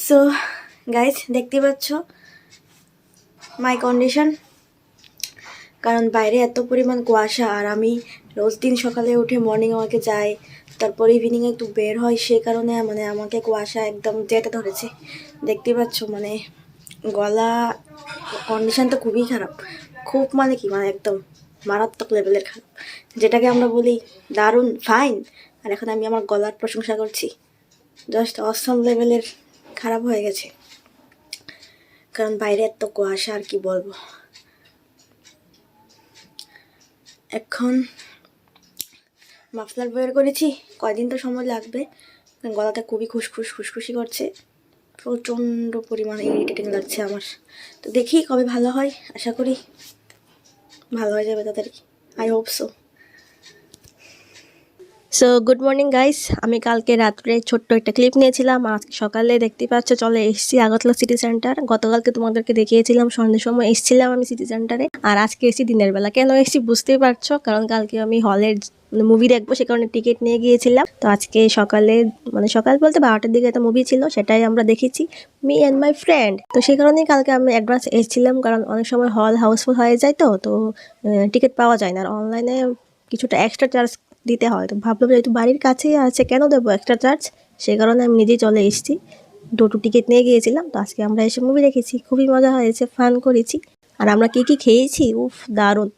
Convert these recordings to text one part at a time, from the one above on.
So guys দেখতে পাচ্ছ মাই condition, কারণ বাইরে এত পরিমাণ কুয়াশা আর আমি রোজ দিন সকালে উঠে মর্নিং ওয়াকে যাই, তারপর ইভিনিংয়ে একটু বের হয়, সেই কারণে আমাকে কুয়াশা একদম যেতে ধরেছে। দেখতে পাচ্ছ গলা কন্ডিশন তো খুবই খারাপ, খুব কি একদম মারাত্মক লেভেলের খারাপ, যেটাকে আমরা বলি দারুণ ফাইন। আর এখন আমি আমার গলার প্রশংসা করছি, জাস্ট অসম লেভেলের খারাপ হয়ে গেছে, কারণ বাইরে এত কুয়াশা আর কি বলবো। এখন মাফলার বের করেছি, কয়দিন তো সময় লাগবে, গলাটা খুবই খুশখুশি করছে, প্রচণ্ড পরিমাণে ইরিটেটিং লাগছে আমার। তো দেখি কবে ভালো হয়, আশা করি ভালো হয়ে যাবে তাড়াতাড়ি, I hope so. So good morning guys, আমি কালকে রাত্রে ছোট্ট একটা ক্লিপ নিয়েছিলাম, আজকে সকালে দেখতে পাচ্ছ চলে এসেছি আগরতলা সিটি সেন্টার। গতকালকে তোমাদেরকে দেখিয়েছিলাম সন্ধ্যের সময় এসেছিলাম আমি সিটি সেন্টারে, আর আজকে এসেছি দিনের বেলা। কেন এসেছি বুঝতেই পারছো, কারণ কালকে আমি হলের মুভি দেখবো, সে কারণে টিকিট নিয়ে গিয়েছিলাম। তো আজকে সকালে সকাল বলতে 12টার দিকে একটা মুভি ছিল, সেটাই আমরা দেখেছি, মি অ্যান্ড মাই ফ্রেন্ড। তো সেই কারণেই কালকে আমি অ্যাডভান্স এসেছিলাম, কারণ অনেক সময় হল হাউসফুল হয়ে যায়, তো টিকিট পাওয়া যায় না, আর অনলাইনে কিছুটা এক্সট্রা চার্জ দিতে হয়। তো ভাবলাম যেহেতু বাড়ির কাছেই আছে, কেন দেবো এক্সট্রা চার্জ, সেই কারণে আমি নিজেই চলে এসেছি। দুটো টিকিট নিয়ে গিয়েছিলাম, তো আজকে আমরা এসে মুভি দেখেছি, খুবই মজা হয়েছে, ফান করেছি। আর আমরা কি খেয়েছি, উফ দারুণ,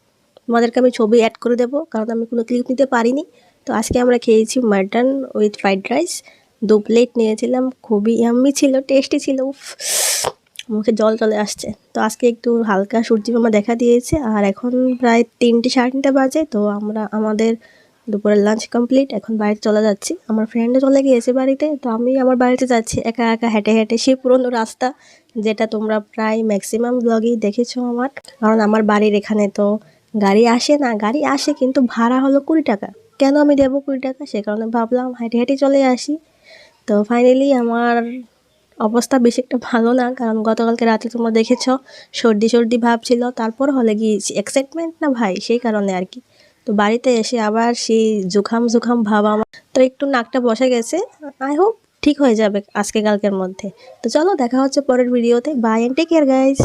তোমাদেরকে আমি ছবি অ্যাড করে দেবো, কারণ আমি কোনো ক্লিপ নিতে পারিনি। তো আজকে আমরা খেয়েছি mutton with fried rice, 2 plate নিয়েছিলাম, খুবই ইয়াম্মি ছিল, টেস্টি ছিল, উফ মুখে জল চলে আসছে। তো আজকে একটু হালকা সূর্যি মামা দেখা দিয়েছে, আর এখন প্রায় 3টে 3:30 বাজে। তো আমরা আমাদের দুপুরের লাঞ্চ কমপ্লিট, এখন বাড়িতে চলে যাচ্ছি। আমার ফ্রেন্ডও চলে গিয়েছে বাড়িতে, তো আমি আমার বাড়িতে যাচ্ছি একা একা হেঁটে হেঁটে, সেই পুরনো রাস্তা যেটা তোমরা প্রায় ম্যাক্সিমাম ব্লগেই দেখেছো আমার। কারণ আমার বাড়ির এখানে তো গাড়ি আসে না, গাড়ি আসে কিন্তু ভাড়া হলো 20 টাকা। কেন আমি দেবো 20 টাকা, সে কারণে ভাবলাম হেঁটে হেঁটে চলে আসি। তো ফাইনালি আমার অবস্থা বেশি একটা ভালো না, কারণ গতকালকে রাতে তোমরা দেখেছো সর্দি ভাব ছিল, তারপর হলে গিয়েছি এক্সাইটমেন্ট না ভাই, সেই কারণে আর কি। তো বাড়িতে এসে আবার সেই জুখাম ভাব আমার, তো একটু নাকটা বসে গেছে, আই হোপ ঠিক হয়ে যাবে আজকে কালকের মধ্যে। তো চলো দেখা হচ্ছে পরের ভিডিওতে, bye and take care guys.